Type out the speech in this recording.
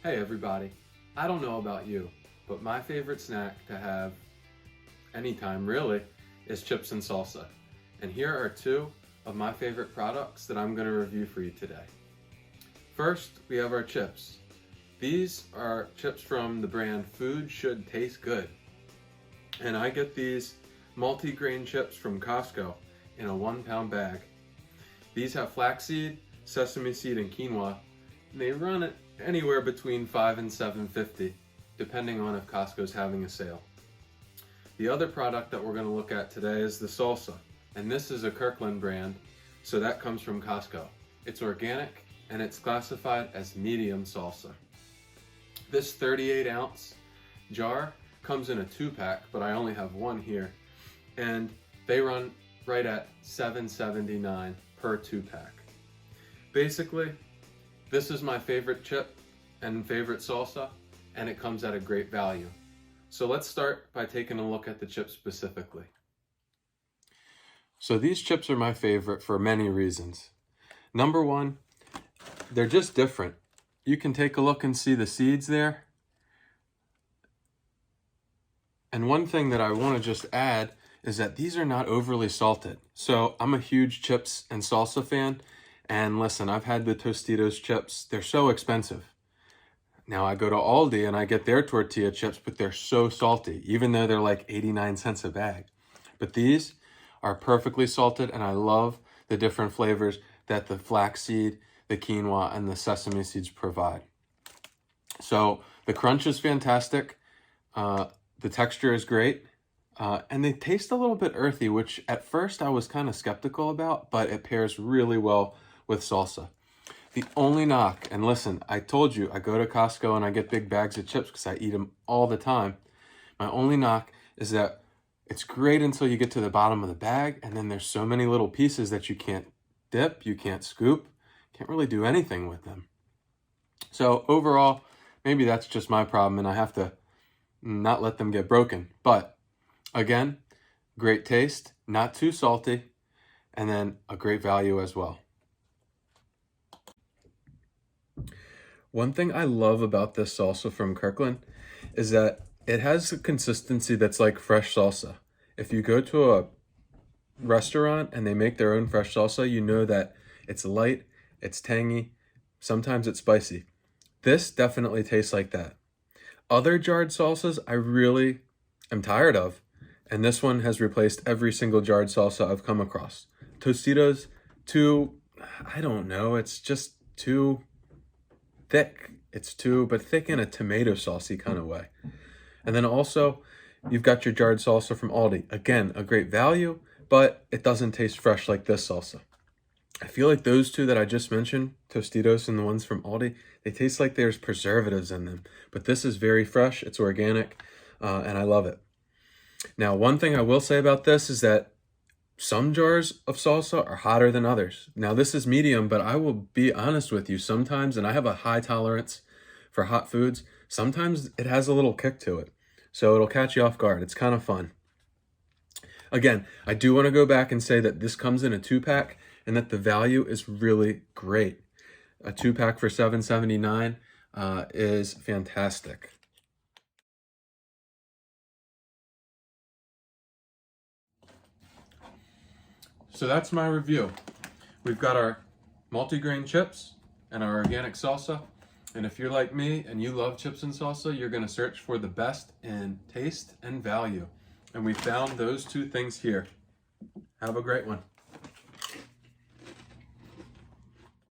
Hey everybody, I don't know about you, but my favorite snack to have anytime really is chips and salsa. And here are two of my favorite products that I'm going to review for you today. First, we have our chips. These are chips from the brand Food Should Taste Good. And I get these multigrain chips from Costco in a 1-pound bag. These have flaxseed, sesame seed, and quinoa. And they run at anywhere between $5 and $7.50, depending on if Costco's having a sale. The other product that we're going to look at today is the salsa, and this is a Kirkland brand, so that comes from Costco. It's organic and it's classified as medium salsa. This 38-ounce jar comes in a 2-pack, but I only have one here, and they run right at $7.79 per 2-pack. Basically, this is my favorite chip and favorite salsa, and it comes at a great value. So let's start by taking a look at the chips specifically. So these chips are my favorite for many reasons. Number one, they're just different. You can take a look and see the seeds there. And one thing that I want to just add is that these are not overly salted. So I'm a huge chips and salsa fan. And listen, I've had the Tostitos chips. They're so expensive. Now I go to Aldi and I get their tortilla chips, but they're so salty, even though they're like 89 cents a bag. But these are perfectly salted, and I love the different flavors that the flaxseed, the quinoa, and the sesame seeds provide. So the crunch is fantastic. The texture is great. And they taste a little bit earthy, which at first I was kind of skeptical about, but it pairs really well with salsa. The only knock, and listen, I told you, I go to Costco and I get big bags of chips because I eat them all the time. My only knock is that it's great until you get to the bottom of the bag, and then there's so many little pieces that you can't dip, you can't scoop, can't really do anything with them. So overall, maybe that's just my problem and I have to not let them get broken. But again, great taste, not too salty, and then a great value as well. One thing I love about this salsa from Kirkland is that it has a consistency that's like fresh salsa. If you go to a restaurant and they make their own fresh salsa, you know that it's light, it's tangy, sometimes it's spicy. This definitely tastes like that. Other jarred salsas I really am tired of, and this one has replaced every single jarred salsa I've come across. Tostitos, I don't know, it's just too thick. It's but thick in a tomato saucy kind of way. And then also, you've got your jarred salsa from Aldi. Again, a great value, but it doesn't taste fresh like this salsa. I feel like those two that I just mentioned, Tostitos and the ones from Aldi, they taste like there's preservatives in them. But this is very fresh, it's organic, and I love it. Now, one thing I will say about this is that some jars of salsa are hotter than others. Now, this is medium, but I will be honest with you, sometimes, and I have a high tolerance for hot foods, sometimes it has a little kick to it. So it'll catch you off guard. It's kind of fun. Again, I do want to go back and say that this comes in a 2-pack and that the value is really great. A 2-pack for $7.79 is fantastic. So that's my review. We've got our multigrain chips and our organic salsa. And if you're like me and you love chips and salsa, you're going to search for the best in taste and value. And we found those two things here. Have a great one.